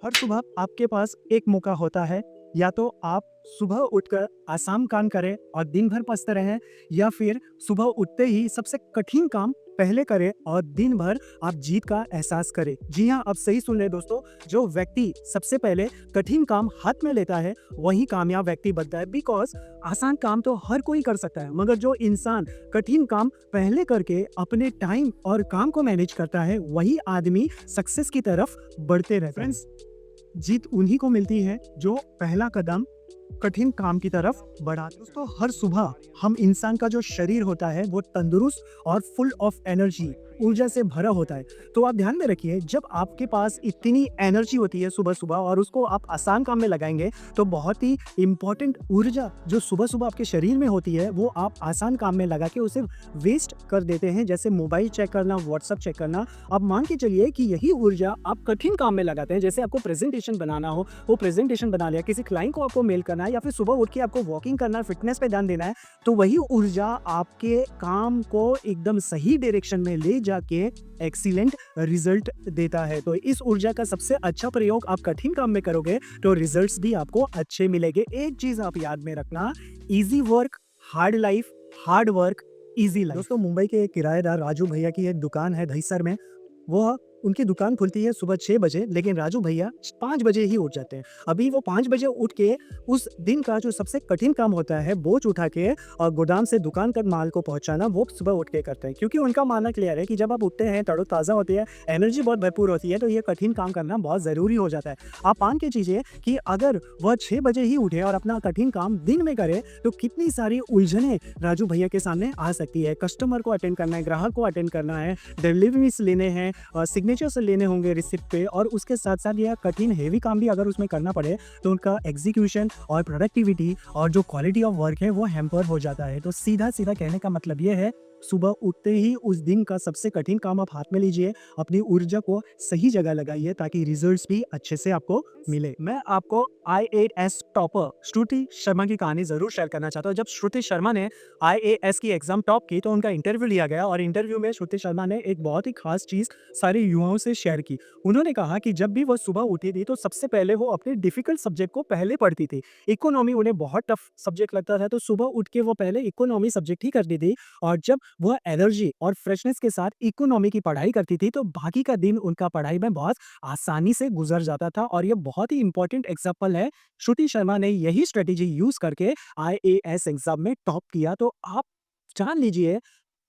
हर सुबह आपके पास एक मौका होता है, या तो आप सुबह उठकर आसान काम करें और दिन भर पछते रहें, या फिर सुबह उठते ही सबसे कठिन काम पहले करें और दिन भर आप जीत का एहसास करें। जी हाँ, आप सही सुन रहे हैं दोस्तों। जो व्यक्ति सबसे पहले कठिन काम हाथ में लेता है वही कामयाब व्यक्ति बनता है। बिकॉज आसान काम तो हर कोई कर सकता है, मगर जो इंसान कठिन काम पहले करके अपने टाइम और काम को मैनेज करता है वही आदमी सक्सेस की तरफ बढ़ते रहते हैं। फ्रेंड्स, जीत उन्हीं को मिलती है जो पहला कदम कठिन काम की तरफ बढ़ाते हैं। दोस्तों, हर सुबह हम इंसान का जो शरीर होता है वो तंदुरुस्त और फुल ऑफ एनर्जी, ऊर्जा से भरा होता है। तो आप ध्यान में रखिए, जब आपके पास इतनी एनर्जी होती है सुबह सुबह और उसको आप आसान काम में लगाएंगे, तो बहुत ही इंपॉर्टेंट ऊर्जा जो सुबह सुबह आपके शरीर में होती है वो आप आसान काम में लगा के उसे वेस्ट कर देते हैं। जैसे मोबाइल चेक करना, व्हाट्सअप चेक करना। आप मान के चलिए कि यही ऊर्जा आप कठिन काम में लगाते हैं। जैसे आपको प्रेजेंटेशन बनाना हो, वो प्रेजेंटेशन बना लिया, किसी क्लाइंट को आपको मेल करना है, या फिर सुबह उठ के आपको वॉकिंग करना है, फिटनेस पे ध्यान देना है, तो वही ऊर्जा आपके काम को एकदम सही डायरेक्शन में ले जाके एक्सीलेंट रिजल्ट देता है। तो इस ऊर्जा का सबसे अच्छा प्रयोग आप कठिन काम में करोगे तो रिजल्ट्स भी आपको अच्छे मिलेंगे। एक चीज आप याद में रखना, easy work hard life, hard work easy life. दोस्तों, मुंबई के एक किराएदार राजू भैया की एक दुकान है दहीसर में। वो उनकी दुकान खुलती है सुबह 6 बजे, लेकिन राजू भैया 5 बजे ही उठ जाते हैं। अभी वो 5 बजे उठ के उस दिन का जो सबसे कठिन काम होता है, बोझ उठा के और गोदाम से दुकान तक माल को पहुंचाना, वो सुबह उठ के करते हैं। क्योंकि उनका मानना क्लियर है कि जब आप उठते हैं, तरोताज़ा होती है, एनर्जी बहुत भरपूर होती है, तो ये कठिन काम करना बहुत ज़रूरी हो जाता है। आप मान के चीज़िए कि अगर वह 6 बजे ही उठे और अपना कठिन काम दिन में करे, तो कितनी सारी उलझनें राजू भैया के सामने आ सकती है। कस्टमर को अटेंड करना है, ग्राहक को अटेंड करना है, डिलीवरीज लेने हैं, सिग्नेचर्स लेने होंगे रिसिप्ट पे, और उसके साथ साथ यह कठिन हेवी काम भी अगर उसमें करना पड़े तो उनका एग्जीक्यूशन और प्रोडक्टिविटी और जो क्वालिटी ऑफ वर्क है वो हैम्पर हो जाता है। तो सीधा सीधा कहने का मतलब ये है, सुबह उठते ही उस दिन का सबसे कठिन काम आप हाथ में लीजिए, अपनी ऊर्जा को सही जगह लगाइए ताकि रिजल्ट्स भी अच्छे से आपको मिले। मैं आपको IAS टॉपर श्रुति शर्मा की कहानी जरूर शेयर करना चाहता हूँ। जब श्रुति शर्मा ने IAS की एग्जाम टॉप की तो उनका इंटरव्यू लिया गया, और इंटरव्यू में श्रुति शर्मा ने एक बहुत ही खास चीज सारे युवाओं से शेयर की। उन्होंने कहा कि जब भी वो सुबह उठी थी तो सबसे पहले वो अपने डिफिकल्ट सब्जेक्ट को पहले पढ़ती थी। इकोनॉमी उन्हें बहुत टफ सब्जेक्ट लगता था, तो सुबह उठ के वो पहले इकोनॉमी सब्जेक्ट ही करती थी, और जब वह एनर्जी और फ्रेशनेस के साथ इकोनॉमी की पढ़ाई करती थी तो बाकी का दिन उनका पढ़ाई में बहुत आसानी से गुजर जाता था। और ये बहुत ही इंपॉर्टेंट एग्जाम्पल है। श्रुति शर्मा ने यही स्ट्रेटेजी यूज करके IAS एग्जाम में टॉप किया। तो आप जान लीजिए,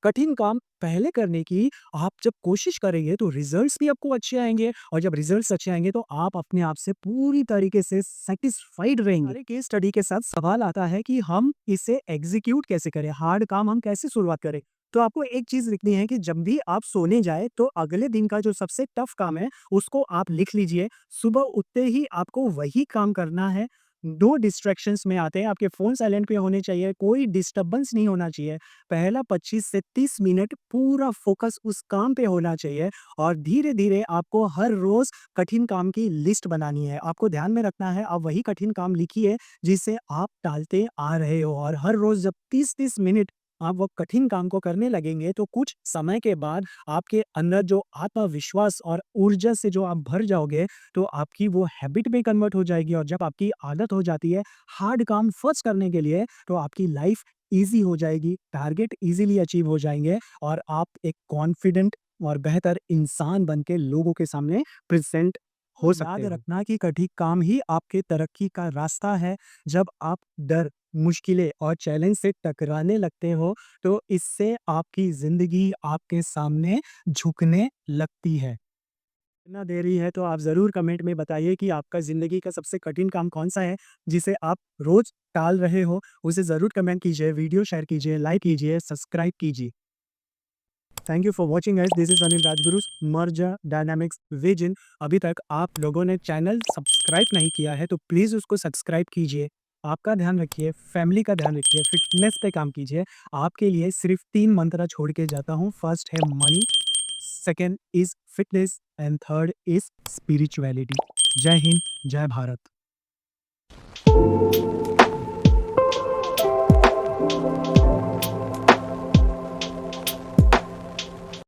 कठिन काम पहले करने की आप जब कोशिश करेंगे तो रिजल्ट्स भी आपको अच्छे आएंगे, और जब रिजल्ट्स अच्छे आएंगे तो आप अपने आप से पूरी तरीके से सेटिस्फाइड रहेंगे। हमारे केस स्टडी के साथ सवाल आता है कि हम इसे एग्जीक्यूट कैसे करें, हार्ड काम हम कैसे शुरुआत करें। तो आपको एक चीज लिखनी है कि जब भी आप सोने जाए तो अगले दिन का जो सबसे टफ काम है उसको आप लिख लीजिए। सुबह उठते ही आपको वही काम करना है। दो डिस्ट्रैक्शंस में आते हैं, आपके फोन साइलेंट पे होने चाहिए, कोई डिस्टरबेंस नहीं होना चाहिए। पहला 25 से 30 मिनट पूरा फोकस उस काम पे होना चाहिए, और धीरे-धीरे आपको हर रोज़ कठिन काम की लिस्ट बनानी है। आपको ध्यान में रखना है, आप वही कठिन काम लिखिए जिसे आप टालते आ रहे हो, और हर रोज़ जब 30-30 मिनट आप वो कठिन काम को करने लगेंगे तो कुछ समय के बाद आपके अंदर जो आत्मविश्वास और ऊर्जा से जो आप भर जाओगे, तो आपकी वो हैबिट में कन्वर्ट हो जाएगी, और जब आपकी आदत हो जाती है हार्ड काम फर्स्ट करने के लिए, तो आपकी लाइफ ईज़ी हो जाएगी, टारगेट ईज़िली अचीव हो जाएँगे, और आप एक कॉन्फिडेंट और बेहतर इंसान बन के लोगों के सामने प्रेज़ेंट हो सकते हो। याद रखना कि कठिन काम ही आपके तरक्की का रास्ता है। जब आप डर, मुश्किलें और चैलेंज से टकराने लगते हो, तो इससे आपकी ज़िंदगी आपके सामने झुकने लगती है। इतना देरी है तो आप ज़रूर कमेंट में बताइए कि आपका ज़िंदगी का सबसे कठिन काम कौन-सा है, जिसे आप रोज़ टाल रहे हो? उसे ज़रूर कमेंट कीजिए, वीडियो शेयर कीजिए, लाइक कीजिए, सब्सक्राइब कीजिए। Thank you for watching guys, this is Anil Rajguru's merger dynamics vision. अभी तक आप लोगों ने चैनल सब्सक्राइब नहीं किया है तो प्लीज़ उसको सब्सक्राइब कीजिए। आपका ध्यान रखिए, फैमिली का ध्यान रखिए, फिटनेस पे काम कीजिए। आपके लिए सिर्फ़ 3 मंत्र छोड़ के जाता हूँ। फर्स्ट है money, second is fitness, and third is spirituality. जय हिंद, जय भारत।